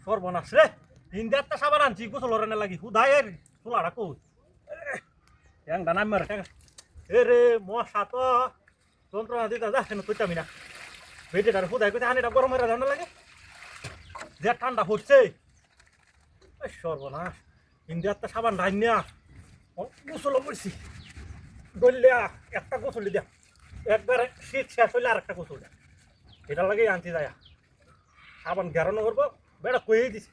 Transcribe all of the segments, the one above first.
সর্বনাশ রে ইন্ডিয়ারটা সাবান আনছি গোসল রান্না লাগি হুদাই এর চুলাটা কই ট্যাংটা নাম মারে ট্যাং এ রে মশা তো যন্ত্রণা দিতে যা কেন কইতামি না বেটেটার হুদাই কইতে হানিটা গরম হয়ে রান্না লাগে যে ঠান্ডা হচ্ছে সর্বনাশ ইন্ডিয়ারটা সাবান রান্না গোসল করছি ডলিয়া একটা গোসল দিয়া একবারে শীত শেষ হইলে আর একটা গোসল দেয় এটা লাগে আনতে যায় সাবান ঘেরানো করবো বেটা কয়েই দিছে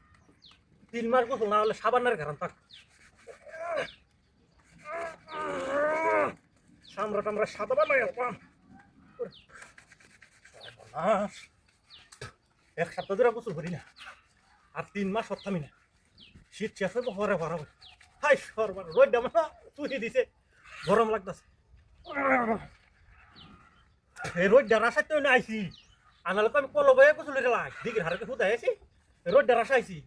3 মাস গোসল না হলে সাবানের ঘেরান থাক সামরা টামরা সাদা বানাই এক সপ্তাহ ধরে গোসল করি না আর 3 মাস থামি না শীত শেষ হইব হরে ভরা হাই সরবার রোদ মানে চুহি দিছে গরম লাগতেছে এই রোদ রাসায় তো আইসি আনালে তো আমি কল বয়ে গোসল লাগ দিঘির হারে হুদাই আছি রোদ রাসা আইসি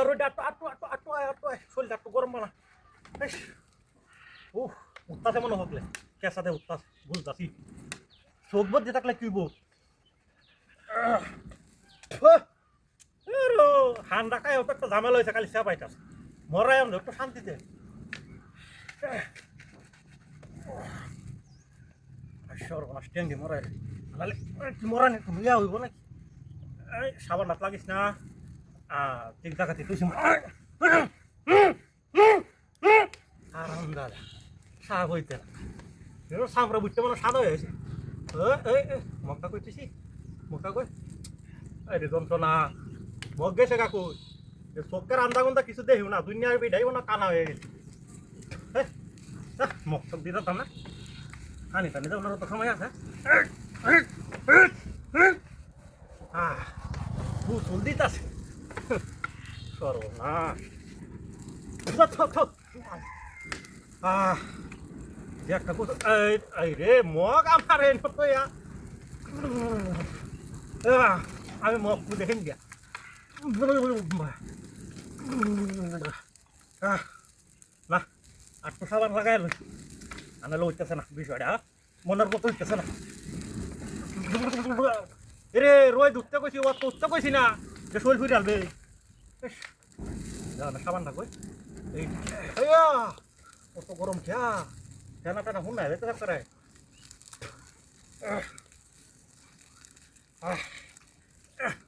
রোদ আটো আটো আটো আটো আটো শরীর আটো গরম বানা উত্তাসে মনে হকলে কেসাতে উত্তাস বুঝতাছি চোখ বদ দিয়ে থাকলে কিব হান ডাকায় ওটা একটা ঝামেলা হয়েছে খালি সে পাইতাস মরাই আমরা একটু শান্তিতে সর্বনাশ টেঙ্গি মরাই নাহলে মরা নি তুমি ইয়া হইব নাকি সাবান হাত লাগিস না ঠিক জায়গাতে তুই আরাম দাদা সাপ হইতে না সাপরা বুঝতে মানে সাদা হয়ে গেছে মক্কা কইতেছি মক্কা কই আরে যন্ত্রণা মগ গেছে কাকু চোখের আন্দা গন্দা কিছু দেখিও না দুনিয়ার বিদাইব না কানা হয়ে গেছে মগ চোখ দিয়ে দিতাম না হানি টানি তো ওনার তো সময় আছে গোসল দিতাছে সর্বনাশ একটা গোসল এই রে মগ আমার আমি মগ দেখেন গিয়া না আর তো সাবান লাগাই আনালে হইতেছে না বিষয়টা মনের মতো হইতেছে না রে রোজ উঠতে কইছি ও তো উঠতে কইছি না যে শরীর ফিরে আসবে না সাবান না কই এই কত গরম খেয়া ফেনা টানা হুন নাই হইতে করে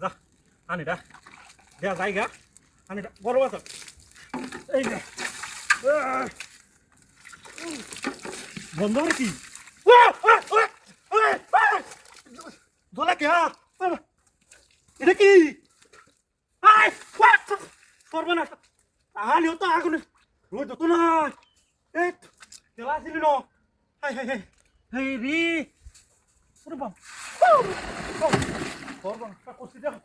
যা আনিটা দেয়া জায়গা আনিটা গরম আছে এই বন্ধ আর কি ধোলা কে এটা কি সর্বনাশ আহানি হতো আগুনে রোদ হতো না এই তেলা ছিল না হাই হাই হাই হাই রে ওরে বাপ সর্বনাশ করছি দেখো